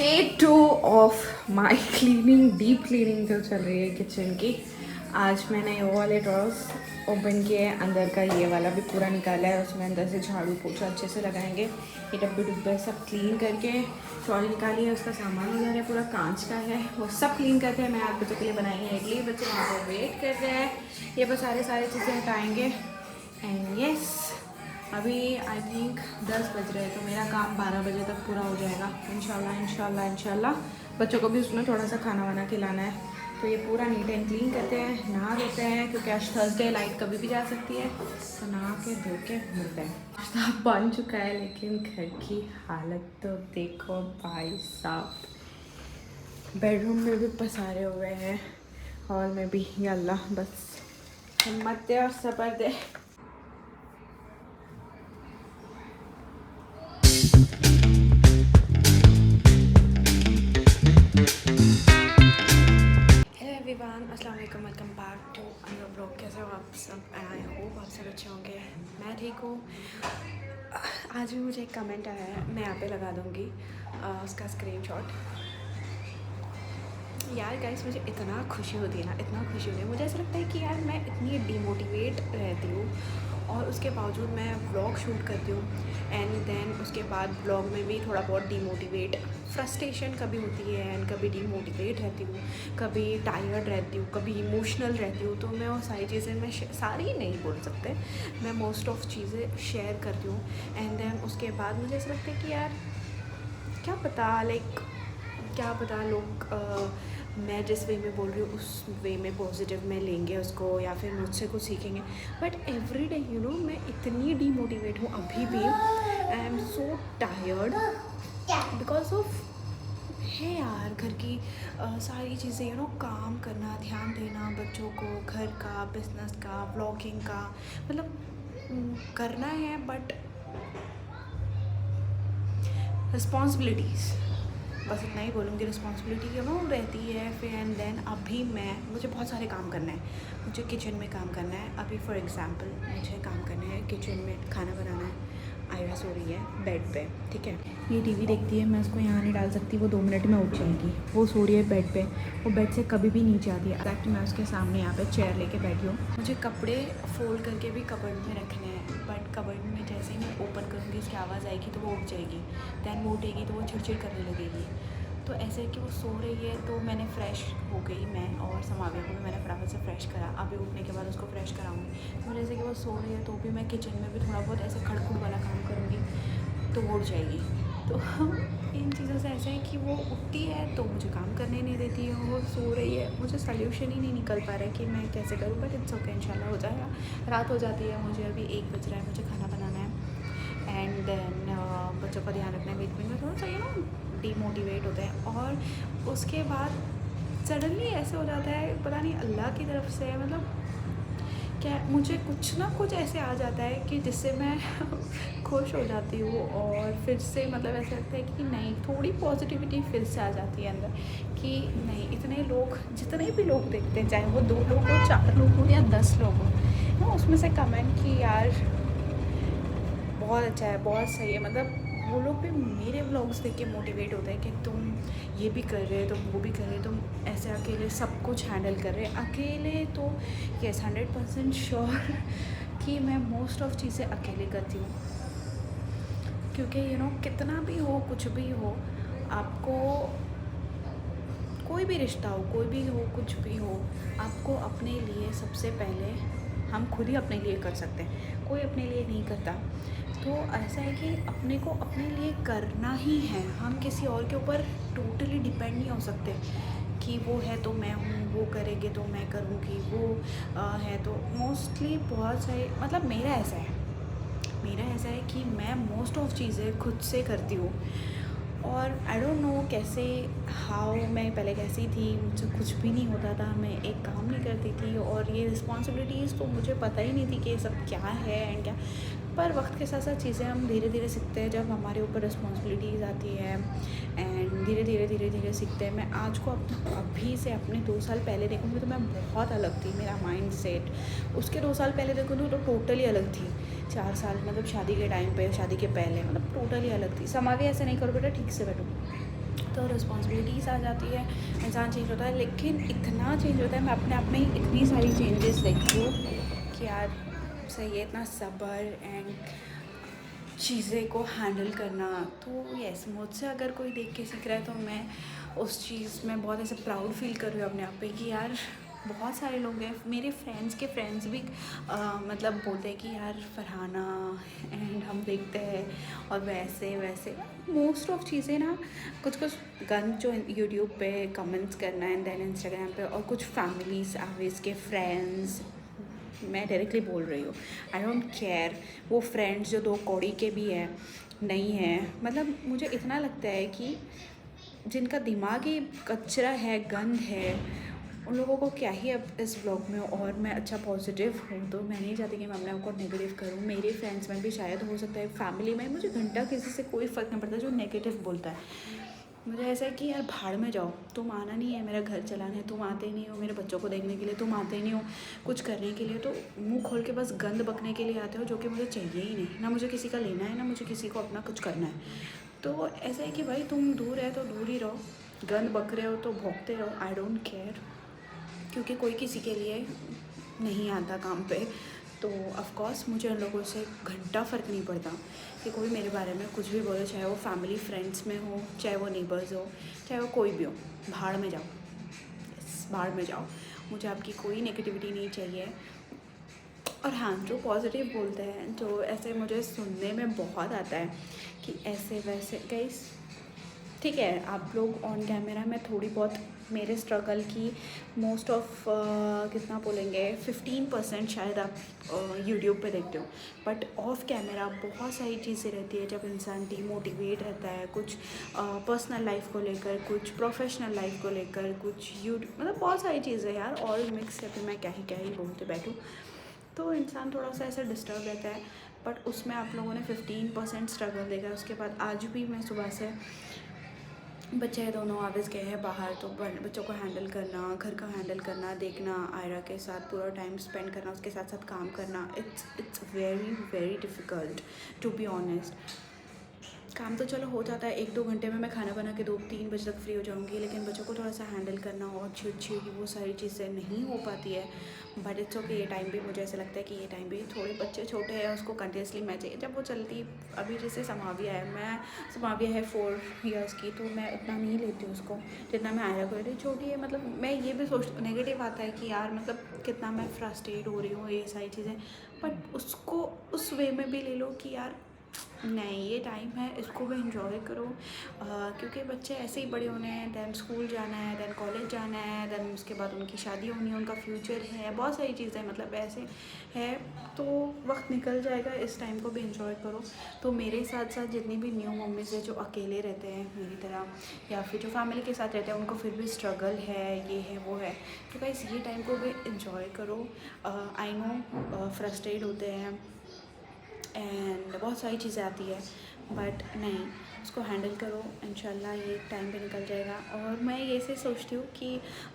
Day 2 of my cleaning, deep cleaning जो चल रही है किचन की। आज मैंने ये वाले ड्रॉर्स ओपन किए हैं, अंदर का ये वाला भी पूरा निकाला है, उसमें अंदर से झाड़ू पोछा अच्छे से लगाएंगे। ये डब्बे डुब्बे सब क्लीन करके ट्रॉली निकाली है, उसका सामान उधर है, पूरा कांच का है, वो सब क्लीन करके मैं आप बच्चों के लिए बनाई है इडली। बच्चे वहाँ पर वेट कर रहे हैं, ये बस सारे चीज़ें हटाएँगे। एंड यस, अभी आई थिंक 10 बज रहे हैं, तो मेरा काम 12 बजे तक पूरा हो जाएगा इंशाल्लाह। बच्चों को भी उसमें थोड़ा सा खाना वाना खिलाना है, तो ये पूरा नीट एंड क्लीन करते हैं, नहा देते हैं, क्योंकि आज थर्सडे, लाइट कभी भी जा सकती है, तो नहा के धो के मिलते हैं। नाश्ता बन चुका है, लेकिन घर की हालत तो देखो भाई साहब। बेडरूम में भी पसारे हुए हैं, हॉल में भी, या अल्लाह बस हिम्मत दे और सब्र दे। अस्सलाम वालेकुम, welcome back to another blog. कैसे हो आप सब? आई होप आप सब अच्छे होंगे। मैं ठीक हूँ। आज भी मुझे एक कमेंट आया है, मैं यहाँ पे लगा दूँगी उसका स्क्रीनशॉट। यार गाइस, मुझे इतना खुशी होती है ना, इतना खुशी होती है, मुझे ऐसा लगता है कि यार मैं इतनी डिमोटिवेट रहती हूँ और उसके बावजूद मैं व्लॉग शूट करती हूँ। एंड देन उसके बाद व्लॉग में भी थोड़ा बहुत डिमोटिवेट, फ्रस्ट्रेशन कभी होती है, एंड कभी डिमोटिवेट रहती हूँ, कभी टायर्ड रहती हूँ, कभी इमोशनल रहती हूँ। तो मैं वो सारी चीज़ें मैं सारी नहीं बोल सकते, मैं मोस्ट ऑफ चीज़ें शेयर करती हूँ। एंड देन उसके बाद मुझे ऐसा लगता है कि यार क्या पता, लाइक क्या पता लोग मैं जिस वे में बोल रही हूँ उस वे में पॉजिटिव में लेंगे उसको, या फिर मुझसे कुछ सीखेंगे। But every day you know मैं इतनी डीमोटिवेट हूँ अभी भी। I am so tired because of है यार घर की सारी चीज़ें, यू नो काम करना, ध्यान देना बच्चों को, घर का, बिजनेस का, व्लॉगिंग का, मतलब करना है, बट रिस्पॉन्सिबिलिटीज़, बस इतना ही बोलूँगी। रिस्पॉन्सिबिलिटी की वो रहती है फिर। एंड देन अभी मुझे बहुत सारे काम करना है, मुझे किचन में काम करना है। अभी फॉर एग्जांपल मुझे काम करना है किचन में, खाना बनाना है। आयरा सो रही है बेड पे, ठीक है, ये टीवी देखती है, मैं उसको यहाँ नहीं डाल सकती, वो 2 मिनट में उठ जाएगी। वो सो रही है बेड पे, वो बेड से कभी भी नीचे आती है। एक्ट मैं उसके सामने यहाँ पे चेयर लेके बैठी हूँ। मुझे कपड़े फोल्ड करके भी कबर्ड में रखने हैं, बट कबर्ड में जैसे ही मैं ओपन करूँगी इसकी आवाज़ आएगी तो वो उठ जाएगी। दैन वो उठेगी तो वो चिड़चिड़ करने लगेगी। तो ऐसे कि वो सो रही है, तो मैंने फ़्रेश हो गई मैं, और समाविया को भी मैंने फटाफट से फ्रेश करा। अभी उठने के बाद उसको फ्रेश कराऊंगी। तो जैसे कि वो सो रही है तो भी मैं किचन में भी थोड़ा बहुत ऐसे खड़खुड़ वाला काम करूँगी, तो वो उठ जाएगी। तो इन चीज़ों से ऐसा है कि वो उठती है तो मुझे काम करने नहीं देती है, वो सो रही है, मुझे सल्यूशन ही नहीं निकल पा रहा है कि मैं कैसे करूँ। बट इट्स ओके, इंशाल्लाह हो जाएगा। रात हो जाती है, मुझे अभी 1 बज रहा है, मुझे खाना बनाना है। एंड देन बच्चों का ध्यान रखना है। बीच में थोड़ा सा यू नो डीमोटिवेट होते हैं, और उसके बाद सडनली ऐसे हो जाता है, पता नहीं अल्लाह की तरफ से, मतलब क्या मुझे कुछ ना कुछ ऐसे आ जाता है कि जिससे मैं खुश हो जाती हूँ, और फिर से मतलब ऐसा लगता है कि नहीं, थोड़ी पॉजिटिविटी फिर से आ जाती है अंदर कि नहीं, इतने लोग, जितने भी लोग देखते हैं, चाहे वो 2 लोग हो, 4 लोग हो, या 10 लोग हो, ना उसमें से कमेंट कि यार बहुत अच्छा है, बहुत सही है, मतलब वो लोग भी मेरे व्लॉग्स देख के मोटिवेट होते हैं कि तुम ये भी कर रहे हो, तुम वो भी कर रहे हो, तुम ऐसे अकेले सब कुछ हैंडल कर रहे हैं अकेले। तो यस, 100% श्योर कि मैं मोस्ट ऑफ चीज़ें अकेले करती हूँ, क्योंकि यू नो कितना भी हो, कुछ भी हो, आपको कोई भी रिश्ता हो, कोई भी हो, कुछ भी हो, आपको अपने लिए सबसे पहले, हम खुद ही अपने लिए कर सकते हैं, कोई अपने लिए नहीं करता। तो ऐसा है कि अपने को अपने लिए करना ही है, हम किसी और के ऊपर टोटली डिपेंड नहीं हो सकते कि वो है तो मैं हूँ, वो करेंगे तो मैं करूँगी, वो है तो मोस्टली बहुत सारे, मतलब मेरा ऐसा है कि मैं मोस्ट ऑफ चीज़ें खुद से करती हूँ। और आई डोंट नो कैसे, हाउ, मैं पहले कैसी थी, मुझसे कुछ भी नहीं होता था, मैं एक काम नहीं करती थी, और ये रिस्पॉन्सिबिलिटीज़ तो मुझे पता ही नहीं थी कि ये सब क्या है एंड क्या। पर वक्त के साथ साथ चीज़ें हम धीरे धीरे सीखते हैं, जब हमारे ऊपर रिस्पॉन्सिबिलिटीज़ आती है, एंड धीरे धीरे सीखते हैं। मैं आज को अभी से अपने 2 साल पहले देखूँगी तो मैं बहुत अलग थी, मेरा माइंड सेट। उसके 2 साल पहले देखूँगी तो टोटली अलग थी। 4 साल मतलब शादी के टाइम पे, शादी के पहले, मतलब टोटली अलग थी। समावी ऐसे नहीं करो बेटा, ठीक से बैठो। तो रिस्पॉन्सिबिलिटीज़ आ जाती है, इंसान चेंज होता है, लेकिन इतना चेंज होता है, मैं अपने आप में ही इतनी सारी चेंजेस देखती हूँ कि यार सही है, इतना सब्र एंड चीज़ें को हैंडल करना। तो यस, मुझसे अगर कोई देख के सीख रहा है तो मैं उस चीज़ में बहुत ऐसे प्राउड फील कर रही हूँ अपने आप पे कि यार बहुत सारे लोग हैं, मेरे फ्रेंड्स के फ्रेंड्स भी मतलब बोलते हैं कि यार फरहाना, एंड हम देखते हैं और वैसे वैसे मोस्ट ऑफ चीज़ें ना, कुछ कुछ गन जो यूट्यूब पे कमेंट्स करना एंड देन इंस्टाग्राम पे, और कुछ फैमिलीज आवेज के फ्रेंड्स, मैं डायरेक्टली बोल रही हूँ, आई डोंट केयर वो फ्रेंड्स जो 2 कौड़ी के भी हैं नहीं हैं, मतलब मुझे इतना लगता है कि जिनका दिमाग ही कचरा है, गंद है, उन लोगों को क्या ही अब इस ब्लॉग में। और मैं अच्छा पॉजिटिव हूँ, तो मैं नहीं चाहती कि मैं अपने आप को नेगेटिव करूँ। मेरे फ्रेंड्स में भी शायद हो सकता है, फैमिली में मुझे घंटा किसी से कोई फ़र्क नहीं पड़ता जो नेगेटिव बोलता है। मुझे ऐसा है कि यार भाड़ में जाओ, तुम आना नहीं है मेरा घर चलाने, तुम आते ही नहीं हो मेरे बच्चों को देखने के लिए, तुम आते ही नहीं हो कुछ करने के लिए, तो मुंह खोल के बस गंद बकने के लिए आते हो, जो कि मुझे चाहिए ही नहीं। ना मुझे किसी का लेना है, ना मुझे किसी को अपना कुछ करना है। तो ऐसा है कि भाई तुम दूर है तो दूर ही रहो, गंद बक रहे हो तो भोंकते रहो, आई डोंट केयर, क्योंकि कोई किसी के लिए नहीं आता काम पे। तो ऑफ़ कोर्स मुझे उन लोगों से घंटा फ़र्क नहीं पड़ता कि कोई मेरे बारे में कुछ भी बोले, चाहे वो फैमिली फ्रेंड्स में हो, चाहे वो नेबर्स हो, चाहे वो कोई भी हो, भाड़ में जाओ, भाड़ में जाओ, मुझे आपकी कोई नेगेटिविटी नहीं चाहिए। और हाँ, जो पॉजिटिव बोलते हैं, जो ऐसे मुझे सुनने में बहुत आता है कि ऐसे वैसे, गाइस ठीक है, आप लोग ऑन कैमरा में थोड़ी बहुत मेरे स्ट्रगल की मोस्ट ऑफ कितना बोलेंगे 15% शायद आप यूट्यूब पे देखते हो, बट ऑफ कैमरा बहुत सारी चीज़ें रहती है जब इंसान डीमोटिवेट रहता है, कुछ पर्सनल लाइफ को लेकर, कुछ प्रोफेशनल लाइफ को लेकर, कुछ यूट्यूब, मतलब बहुत सारी चीज़ें यार, ऑल मिक्स है, फिर मैं क्या ही बोलते बैठूँ। तो इंसान थोड़ा सा ऐसा डिस्टर्ब रहता है, बट उसमें आप लोगों ने 15% स्ट्रगल देखा है। उसके बाद आज भी मैं सुबह से, बच्चे दोनों ऑफिस गए हैं बाहर, तो बच्चों को हैंडल करना, घर का हैंडल करना, देखना, आयरा के साथ पूरा टाइम स्पेंड करना, उसके साथ साथ काम करना, it's very very difficult to be honest. काम तो चलो हो जाता है, 1-2 घंटे में मैं खाना बना के 2-3 बजे तक फ्री हो जाऊंगी, लेकिन बच्चों को थोड़ा सा हैंडल करना और चिड़चिड़ की वो सारी चीज़ें नहीं हो पाती है। बट इट्स ओके, ये टाइम भी मुझे ऐसा लगता है कि ये टाइम भी, थोड़े बच्चे छोटे हैं, उसको कंटिन्यूसली मैं चाहिए। जब वो चलती, अभी जैसे समाविया है, मैं समाविया है 4 ईयर्स की, तो मैं उतना नहीं लेती हूँ उसको जितना मैं आयरा को लेती हूँ। छोटी है, मतलब मैं ये भी सोच, नेगेटिव आता है कि यार मतलब कितना मैं फ्रस्ट्रेट हो रही हूँ, ये सारी चीज़ें, बट उसको उस वे में भी ले लो कि यार नहीं, ये टाइम है, इसको भी इंजॉय करो, क्योंकि बच्चे ऐसे ही बड़े होने हैं, दैन स्कूल जाना है, दैन कॉलेज जाना है, दैन उसके बाद उनकी शादी होनी है, उनका फ्यूचर है, बहुत सारी चीज़ें मतलब ऐसे है। तो वक्त निकल जाएगा, इस टाइम को भी इंजॉय करो। तो मेरे साथ साथ जितनी भी न्यू मम्मीज़ है जो अकेले रहते हैं मेरी तरह, या फिर जो फैमिली के साथ रहते हैं, उनको फिर भी स्ट्रगल है, ये है वो है, तो गाइस ये टाइम को भी इंजॉय करो। आई नो फ्रस्ट्रेट होते हैं एंड बहुत सारी चीज़ें आती है, बट नहीं, उसको हैंडल करो, इंशाल्लाह ये टाइम पे निकल जाएगा। और मैं ये से सोचती हूँ कि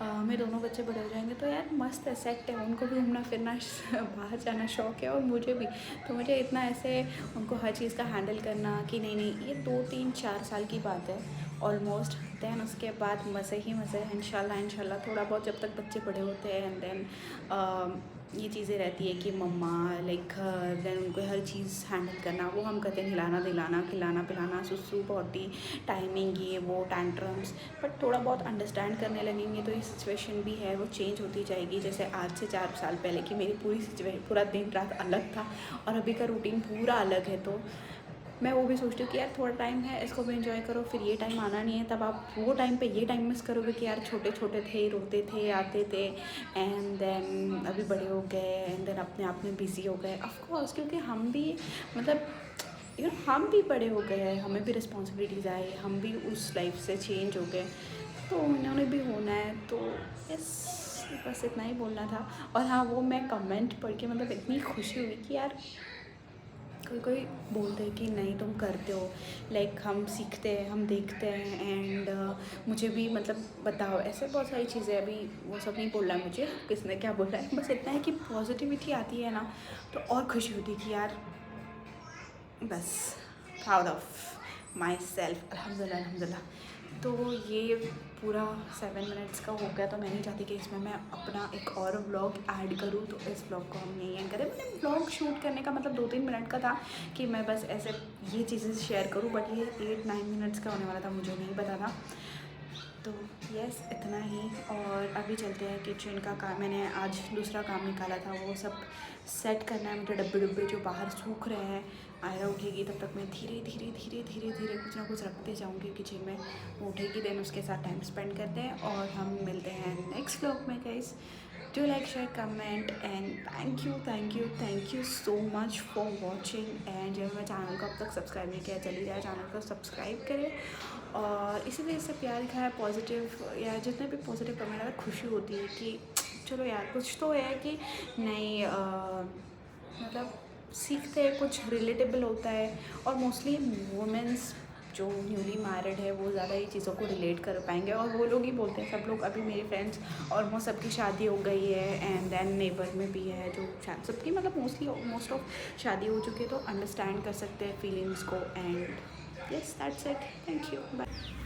मेरे दोनों बच्चे बड़े हो जाएंगे तो यार मस्त है, सेट है, उनको भी घूमना फिरना बाहर जाना शौक़ है, और मुझे भी, तो मुझे इतना ऐसे उनको हर चीज़ का हैंडल करना कि नहीं, ये 2-3-4 साल की बात है ऑलमोस्ट, दैन उसके बाद मज़े ही मज़े हैं इंशाल्लाह थोड़ा बहुत, जब तक बच्चे बड़े होते हैं। एंड देन ये चीज़ें रहती है कि मम्मा लाइक घर, देन उनको हर चीज़ हैंडल करना, वो हम कहते हैं हिलाना दिलाना, खिलाना पिलाना, सुसु पॉटी, टाइमिंग, ये वो टैंट्रम्स, बट थोड़ा बहुत अंडरस्टैंड करने लगेंगे तो ये सिचुएशन भी है वो चेंज होती जाएगी। जैसे आज से 4 साल पहले की मेरी पूरा दिन रात अलग था, और अभी का रूटीन पूरा अलग है, तो मैं वो भी सोचती हूँ कि यार थोड़ा टाइम है, इसको भी एंजॉय करो, फिर ये टाइम आना नहीं है, तब आप वो टाइम पे ये टाइम मिस करोगे कि यार छोटे छोटे थे, रोते थे, आते थे, एंड देन अभी बड़े हो गए, एंड देन अपने आप में बिज़ी हो गए, ऑफ कोर्स, क्योंकि हम भी मतलब हम भी बड़े हो गए, हमें भी रिस्पॉन्सिबिलिटीज़ आई, हम भी उस लाइफ से चेंज हो गए, तो उन्होंने भी होना है। तो बस इतना ही बोलना था। और हाँ, वो मैं कमेंट पढ़ के मतलब इतनी खुशी हुई कि यार कोई बोलते हैं कि नहीं तुम करते हो, लाइक हम सीखते हैं, हम देखते हैं, एंड मुझे भी मतलब बताओ, ऐसे बहुत सारी चीज़ें, अभी वो सब नहीं बोल रहा है मुझे किसने क्या बोला है, बस इतना है कि पॉजिटिविटी आती है ना, तो और खुशी होती है कि यार बस प्राउड ऑफ माई सेल्फ, अल्हम्दुलिल्लाह। तो ये पूरा 7 मिनट्स का हो गया, तो मैं नहीं चाहती कि इसमें मैं अपना एक और व्लॉग ऐड करूँ, तो इस व्लॉग को हम यहीं एंड करें। मैंने व्लॉग शूट करने का मतलब 2-3 मिनट का था कि मैं बस ऐसे ये चीज़ें शेयर करूँ, बट ये 8-9 मिनट्स का होने वाला था, मुझे नहीं पता था। तो यस, इतना ही। और अभी चलते हैं किचन का काम। मैंने आज दूसरा काम निकाला था, वो सब सेट करना है मुझे। डब्बे जो बाहर सूख रहे हैं, आयरा उठेगी तब तक मैं धीरे धीरे कुछ ना कुछ रखते जाऊंगी किचन में। वो उठेगी, देन उसके साथ टाइम स्पेंड करते हैं और हम मिलते हैं नेक्स्ट व्लॉग में guys. Do like, share, comment and thank you so much for watching. And जब मैं चैनल को अब तक सब्सक्राइब नहीं किया, चली जाए चैनल को सब्सक्राइब करें और इसी तरह से प्यार दिखाया, पॉजिटिव या जितने भी पॉजिटिव कमेंट आए, खुशी होती है कि चलो यार कुछ तो है कि नहीं, मतलब सीखते हैं, कुछ रिलेटेबल होता है। और मोस्टली वुमेंस जो न्यूली मैरिड है वो ज़्यादा ये चीज़ों को रिलेट कर पाएंगे, और वो लोग ही बोलते हैं, सब लोग। अभी मेरी फ्रेंड्स ऑलमोस्ट सबकी शादी हो गई है, एंड देन नेबर में भी है जो सबकी मतलब मोस्ट ऑफ शादी हो चुकी है, तो अंडरस्टैंड कर सकते हैं फीलिंग्स को। And yes, that's it, thank you, bye.